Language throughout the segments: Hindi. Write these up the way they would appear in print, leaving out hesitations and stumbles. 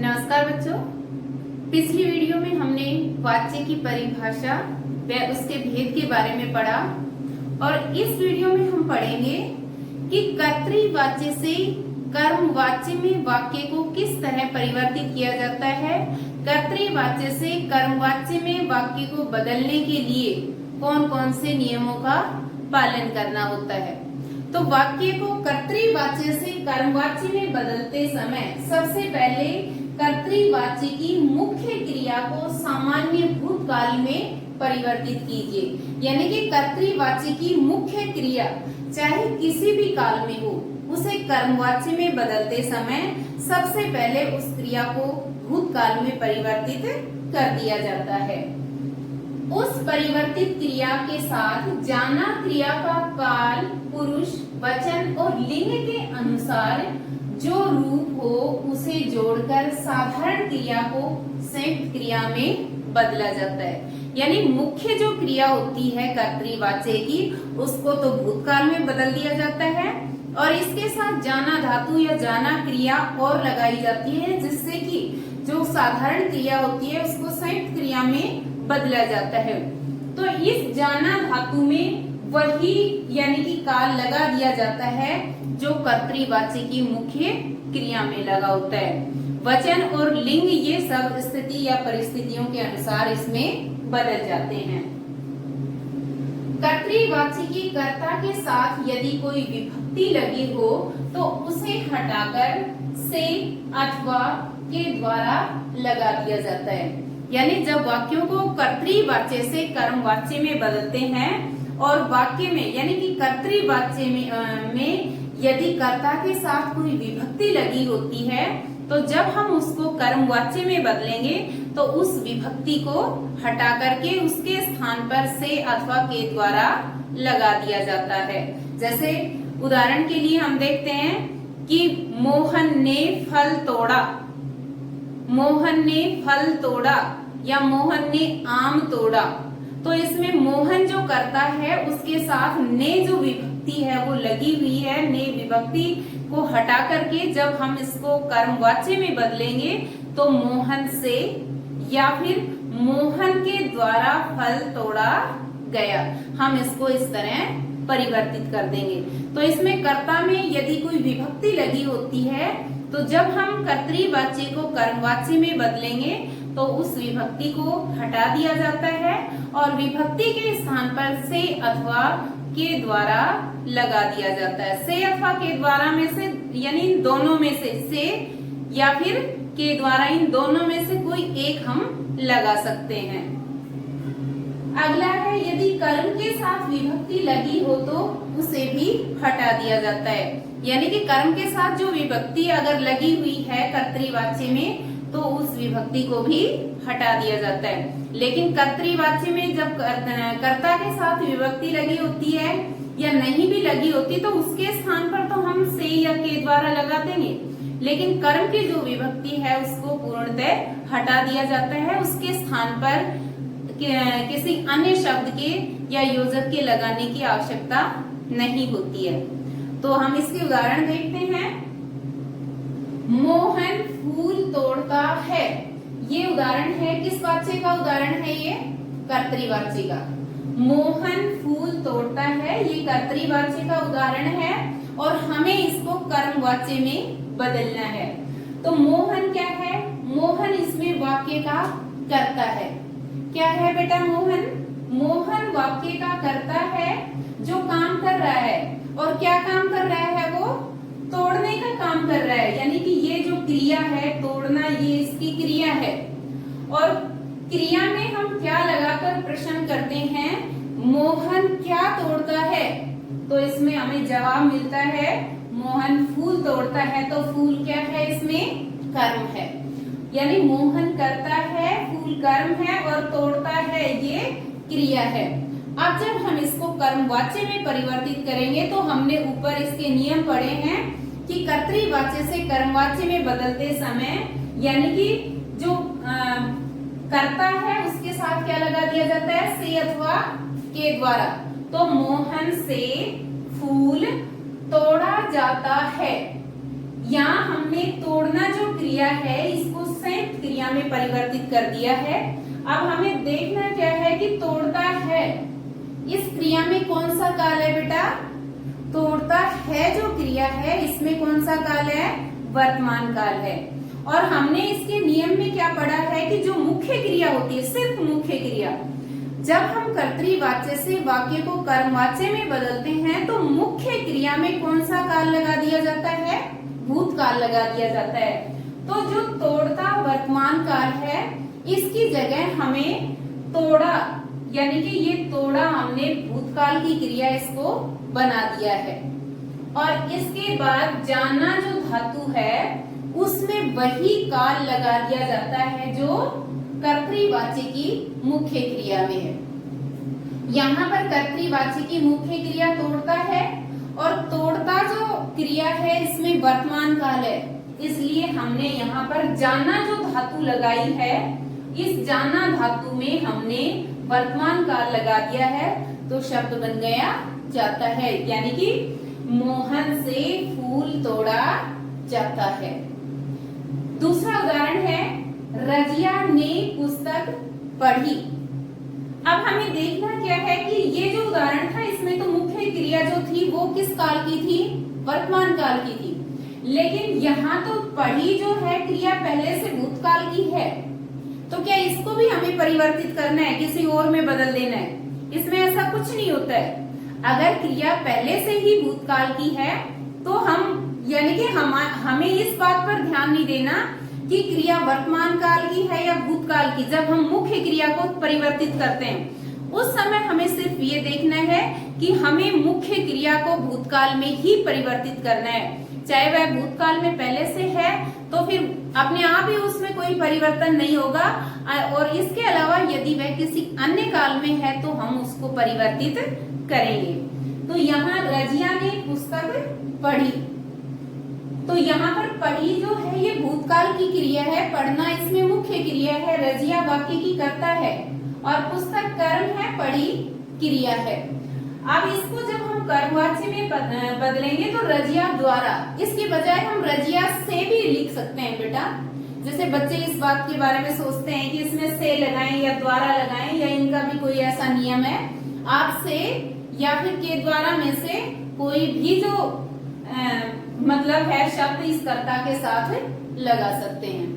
नमस्कार बच्चों। पिछली वीडियो में हमने वाच्य की परिभाषा व उसके भेद के बारे में पढ़ा और इस वीडियो में हम पढ़ेंगे कि कर्तृवाच्य से कर्मवाच्य में वाक्य को किस तरह परिवर्तित किया जाता है। कर्तृवाच्य से कर्मवाच्य में वाक्य को बदलने के लिए कौन कौन से नियमों का पालन करना होता है। तो वाक्य को कर्तृवाच्य से कर्मवाच्य में बदलते समय सबसे पहले कर्तृवाच्य की मुख्य क्रिया को सामान्य भूतकाल में परिवर्तित कीजिए। यानी कि कर्तृवाच्य की मुख्य क्रिया चाहे किसी भी काल में हो, उसे कर्मवाच्य में बदलते समय सबसे पहले उस क्रिया को भूतकाल में परिवर्तित कर दिया जाता है। उस परिवर्तित क्रिया के साथ जाना क्रिया का काल, पुरुष, वचन और लिंग के अनुसार जो रूप हो उसे जोड़कर साधारण क्रिया को संयुक्त क्रिया में बदला जाता है। यानी मुख्य जो क्रिया होती है कर्तृवाच्य की, उसको तो भूतकाल में बदल दिया जाता है और इसके साथ जाना धातु या जाना क्रिया और लगाई जाती है, जिससे कि जो साधारण क्रिया होती है उसको संयुक्त क्रिया में बदला जाता है। तो इस जाना धातु में वही यानी कि काल लगा दिया जाता है जो कर्तृवाच्य की मुख्य क्रिया में लगा होता है। वचन और लिंग ये सब स्थिति या परिस्थितियों के अनुसार इसमें बदल जाते हैं। कर्तृवाच्य की कर्ता के साथ यदि कोई विभक्ति लगी हो तो उसे हटाकर से अथवा के द्वारा लगा दिया जाता है। यानी जब वाक्यों को कर्तृवाच्य से कर्मवाच्य में बदलते हैं और वाक्य में यानी कि कर्तृवाच्य में यदि कर्ता के साथ कोई विभक्ति लगी होती है तो जब हम उसको कर्मवाच्य में बदलेंगे तो उस विभक्ति को हटा करके उसके स्थान पर से अथवा के द्वारा लगा दिया जाता है। जैसे उदाहरण के लिए हम देखते हैं कि मोहन ने फल तोड़ा, मोहन ने फल तोड़ा या मोहन ने आम तोड़ा। तो इसमें मोहन जो करता है उसके साथ ने जो विभक्ति है वो लगी हुई है। ने विभक्ति को हटा करके जब हम इसको कर्मवाच्य में बदलेंगे तो मोहन से या फिर मोहन के द्वारा फल तोड़ा गया, हम इसको इस तरह परिवर्तित कर देंगे। तो इसमें कर्ता में यदि कोई विभक्ति लगी होती है तो जब हम कर्तृवाच्य को कर्मवाच्य में बदलेंगे तो उस विभक्ति को हटा दिया जाता है और विभक्ति के स्थान पर से अथवा के द्वारा लगा दिया जाता है। से अथवा के द्वारा में से यानी इन दोनों में से या फिर के द्वारा, इन दोनों में से कोई एक हम लगा सकते हैं। अगला है यदि कर्म के साथ विभक्ति लगी हो तो उसे भी हटा दिया जाता है। यानी कि कर्म के साथ जो विभक्ति अगर लगी हुई है कर्तृवाच्य में तो उस विभक्ति को भी हटा दिया जाता है। लेकिन कर्तृवाच्य में जब कर्ता के साथ विभक्ति लगी होती है या नहीं भी लगी होती तो उसके स्थान पर तो हम से या के द्वारा लगा देंगे, लेकिन कर्म की जो विभक्ति है उसको पूर्णतः हटा दिया जाता है। उसके स्थान पर किसी अन्य शब्द के या योजक के लगाने की आवश्यकता नहीं होती है। तो हम इसके उदाहरण देखते हैं। मोहन फूल तोड़ता है, ये उदाहरण है किस वाच्य का उदाहरण है? ये कर्तृवाच्य का। मोहन फूल तोड़ता है ये कर्तृवाच्य का उदाहरण है और हमें इसको कर्मवाच्य में बदलना है। तो मोहन क्या है? मोहन इसमें वाक्य का कर्ता है। क्या है बेटा? मोहन, मोहन वाक्य का कर्ता है जो काम कर रहा है। और क्या काम कर रहा है? वो तोड़ने का काम कर रहा है। यानी कि ये जो क्रिया है तोड़ना, ये इसकी क्रिया है। और क्रिया में हम क्या लगाकर प्रश्न करते हैं? मोहन क्या तोड़ता है? तो इसमें हमें जवाब मिलता है मोहन फूल तोड़ता है। तो फूल क्या है? इसमें कर्म है। यानी मोहन करता है, फूल कर्म है और तोड़ता है ये क्रिया है। अब जब हम इसको कर्मवाच्य में परिवर्तित करेंगे तो हमने ऊपर इसके नियम पढ़े हैं कि कर्तृवाच्य से कर्मवाच्य में बदलते समय यानी कि जो कर्ता है उसके साथ क्या लगा दिया जाता है? से अथवा के द्वारा। तो मोहन से फूल तोड़ा जाता है। यहाँ हमने तोड़ना जो क्रिया है इसको संयुक्त क्रिया में परिवर्तित कर दिया है। अब हमें देखना क्या है कि तोड़ता है, इस क्रिया में कौन सा काल है बेटा? तोड़ता है जो क्रिया है इसमें कौन सा काल है? वर्तमान काल है। और हमने इसके नियम में क्या पढ़ा है कि जो मुख्य क्रिया होती है, सिर्फ मुख्य क्रिया, जब हम कर्तृवाच्य से वाक्य को कर्मवाच्य में बदलते हैं तो मुख्य क्रिया में कौन सा काल लगा दिया जाता है? भूतकाल लगा दिया जाता है। तो जो तोड़ता वर्तमान काल है, इसकी जगह हमें तोड़ा, यानी कि ये तोड़ा हमने भूतकाल की क्रिया इसको बना दिया है। और इसके बाद जाना जो धातु है उसमें वही काल लगा दिया जाता है जो कर्तृवाच्य की मुख्य क्रिया में है। यहाँ पर कर्तृवाच्य की मुख्य क्रिया तोड़ता है और तोड़ता जो क्रिया है इसमें वर्तमान काल है, इसलिए हमने यहाँ पर जाना जो धातु लगाई है, इस जाना धातु में हमने वर्तमान काल लगा दिया है, तो शब्द बन गया जाता है, यानी कि मोहन से फूल तोड़ा जाता है। दूसरा उदाहरण है रजिया ने पुस्तक पढ़ी। अब हमें देखना क्या है कि ये जो उदाहरण था इसमें तो मुख्य क्रिया जो थी वो किस काल की थी? वर्तमान काल की थी। लेकिन यहाँ तो पढ़ी जो है क्रिया पहले से भूतकाल की है, तो क्या इसको भी हमें परिवर्तित करना है, किसी और में बदल देना है? इसमें ऐसा कुछ नहीं होता है। अगर क्रिया पहले से ही भूतकाल की है तो हम, यानी कि हमें इस बात पर ध्यान नहीं देना कि क्रिया वर्तमान काल की है या भूतकाल की। जब हम मुख्य क्रिया को परिवर्तित करते हैं उस समय हमें सिर्फ ये देखना है कि हमें मुख्य क्रिया को भूतकाल में ही परिवर्तित करना है। चाहे वह भूतकाल में पहले से है तो फिर अपने आप ही उसमें कोई परिवर्तन नहीं होगा, और इसके अलावा यदि वह किसी अन्य काल में है तो हम उसको परिवर्तित करेंगे। तो यहाँ रजिया ने पुस्तक पढ़ी, तो यहाँ पर पढ़ी जो है ये भूतकाल की क्रिया है, पढ़ना इसमें मुख्य क्रिया है, रजिया वाक्य की कर्ता है और पुस्तक कर्म है, पढ़ी क्रिया है। अब इसको जब हम कर्मवाच्य में बदलेंगे तो रजिया द्वारा, इसके बजाय हम रजिया से भी लिख सकते हैं बेटा। जैसे बच्चे इस बात के बारे में सोचते हैं कि इसमें से लगाएं या द्वारा लगाएं, या इनका भी कोई ऐसा नियम है? आप से या फिर के द्वारा में से कोई भी जो मतलब है शब्द इस कर्ता के साथ लगा सकते हैं।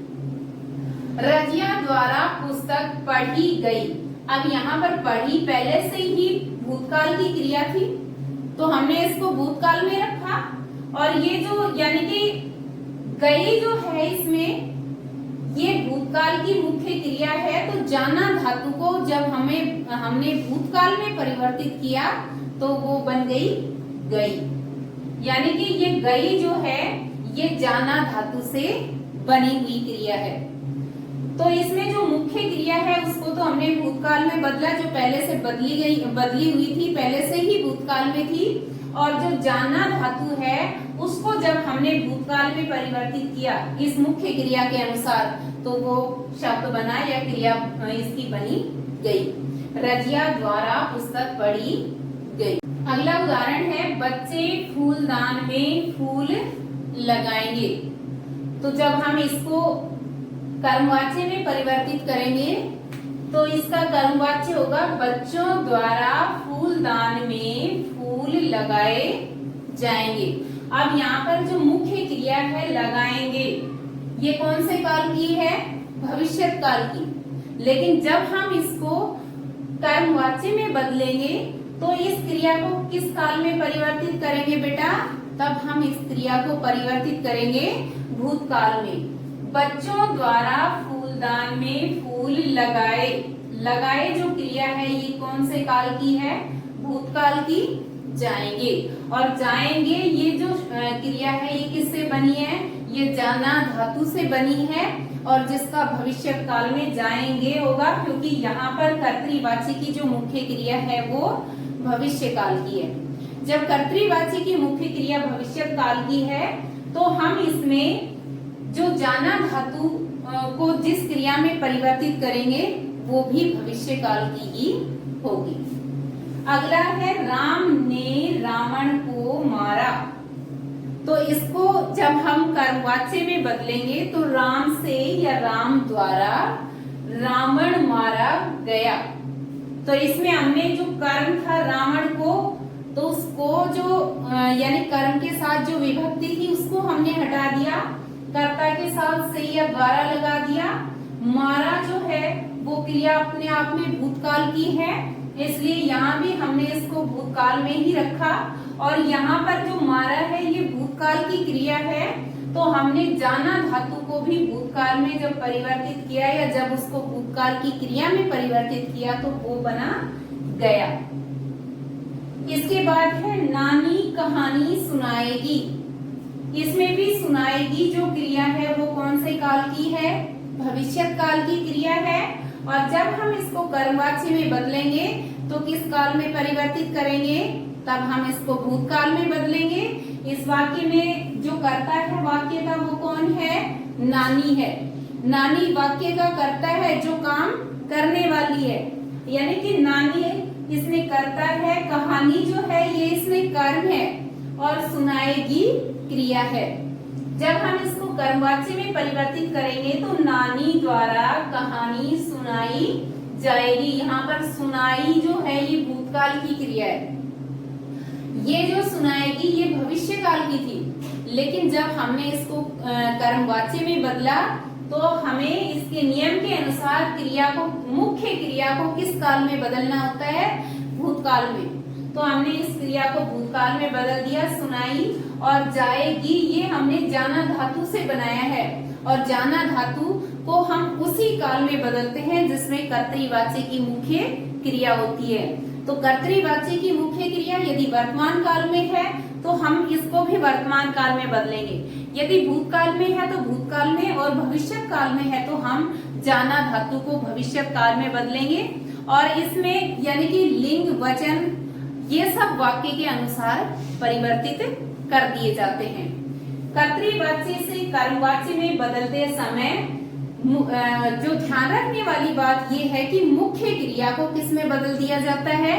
रजिया द्वारा पुस्तक पढ़ी गई। अब यहाँ पर पढ़ी पहले से ही भूतकाल की क्रिया थी तो हमने इसको भूतकाल में रखा, और ये जो यानी कि गई जो है इसमें ये भूतकाल की मुख्य क्रिया है, तो जाना धातु को जब हमने भूतकाल में परिवर्तित किया तो वो बन गई गई, यानी कि ये गई जो है ये जाना धातु से बनी हुई क्रिया है। तो इसमें जो मुख्य क्रिया है उसको तो हमने भूतकाल में बदला, जो पहले से बदली हुई थी, पहले से ही भूतकाल में थी, और जो जाना धातु है उसको जब हमने भूतकाल में परिवर्तित किया इस मुख्य क्रिया के अनुसार तो वो शब्द बना या क्रिया इसकी बनी गई। रजिया द्वारा पुस्तक पढ़ी गई। अगला उदाहरण है बच्चे फूलदान में फूल लगाएंगे। तो जब हम इसको कर्मवाच्य में परिवर्तित करेंगे तो इसका कर्मवाच्य होगा बच्चों द्वारा फूलदान में फूल लगाए जाएंगे। अब यहाँ पर जो मुख्य क्रिया है लगाएंगे, ये कौन से काल की है? भविष्य काल की। लेकिन जब हम इसको कर्मवाच्य में बदलेंगे तो इस क्रिया को किस काल में परिवर्तित करेंगे बेटा? तब हम इस क्रिया को परिवर्तित करेंगे भूतकाल में। बच्चों द्वारा फूलदान में फूल लगाए। लगाए जो क्रिया है ये कौन से काल की है? भूतकाल की। जाएंगे, और जाएंगे ये जो क्रिया है ये किससे बनी है? ये जाना धातु से बनी है, और जिसका भविष्य काल में जाएंगे होगा, क्योंकि यहाँ पर कर्तृवाची की जो मुख्य क्रिया है वो भविष्य काल की है। जब कर्तृवाची की मुख्य क्रिया भविष्य काल की है तो हम इसमें जो जाना धातु को जिस क्रिया में परिवर्तित करेंगे वो भी भविष्य काल की ही होगी। अगला है राम ने रावण को मारा। तो इसको जब हम कर्मवाच्य में बदलेंगे तो राम से या राम द्वारा रावण मारा गया। तो इसमें हमने जो कर्म था रावण को, तो उसको जो यानी कर्म के साथ जो विभक्ति थी उसको हमने हटा दिया, कर्ता के साथ से या द्वारा लगा दिया। मारा जो है वो क्रिया अपने आप में भूतकाल की है, इसलिए यहाँ भी हमने इसको भूतकाल में ही रखा। और यहाँ पर जो मारा है ये भूतकाल की क्रिया है, तो हमने जाना धातु को भी भूतकाल में जब परिवर्तित किया या जब उसको भूतकाल की क्रिया में परिवर्तित किया तो वो बना गया। इसके बाद है नानी कहानी सुनाएगी। इसमें भी सुनाएगी जो क्रिया है वो कौन से काल की है? भविष्यत काल की क्रिया है। और जब हम इसको कर्मवाच्य में बदलेंगे तो किस काल में परिवर्तित करेंगे? तब हम इसको भूतकाल में बदलेंगे। इस वाक्य में जो कर्ता है वाक्य का वो कौन है? नानी है। नानी वाक्य का कर्ता है जो काम करने वाली है, यानी कि नानी इसमें कर्ता है, कहानी जो है ये इसमें कर्म है और सुनाएगी क्रिया है। जब हम इसको कर्मवाच्य में परिवर्तित करेंगे तो नानी द्वारा कहानी सुनाई जाएगी। यहाँ पर सुनाई जो है ये भूतकाल की क्रिया है, ये जो सुनाएगी ये भविष्य काल की थी। लेकिन जब हमने इसको कर्मवाच्य में बदला तो हमें इसके नियम के अनुसार क्रिया को, मुख्य क्रिया को किस काल में बदलना होता है? भूतकाल में। तो हमने इस क्रिया को भूतकाल में बदल दिया। सुनाई और जाएगी ये हमने जाना धातु से बनाया है, और जाना धातु को हम उसी काल में बदलते हैं जिसमें कर्तृवाच्य की मुख्य क्रिया होती है। तो कर्तृवाच्य की मुख्य क्रिया यदि वर्तमान काल में है तो हम इसको भी वर्तमान काल में बदलेंगे, यदि भूतकाल में है तो भूतकाल में, और भविष्यत काल में है तो हम जाना धातु को भविष्यत काल में बदलेंगे। और इसमें यानी कि लिंग, वचन ये सब वाक्य के अनुसार परिवर्तित कर दिए जाते हैं। कर्तृवाच्य से कर्मवाच्य में बदलते समय जो ध्यान रखने वाली बात ये है कि मुख्य क्रिया को किस में बदल दिया जाता है?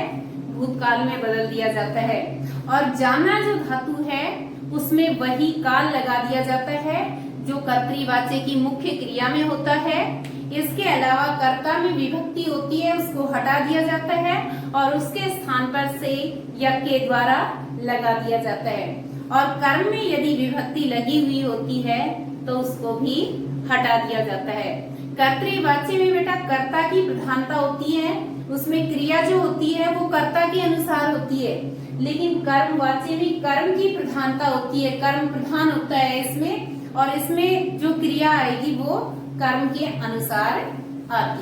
भूतकाल में बदल दिया जाता है। और जाना जो धातु है उसमें वही काल लगा दिया जाता है जो कर्तृवाच्य की मुख्य क्रिया में होता है। इसके अलावा कर्ता में विभक्ति होती है उसको हटा दिया जाता है और उसके स्थान पर से या के द्वारा लगा दिया जाता है। और कर्म में यदि विभक्ति लगी हुई होती है तो उसको भी हटा दिया जाता है। कर्तृवाच्य में बेटा कर्ता की प्रधानता होती है, उसमें क्रिया जो होती है वो कर्ता के अनुसार होती है। लेकिन कर्मवाच्य में कर्म की प्रधानता होती है, कर्म प्रधान होता है इसमें, और इसमें जो क्रिया आएगी वो कर्म के अनुसार आती है।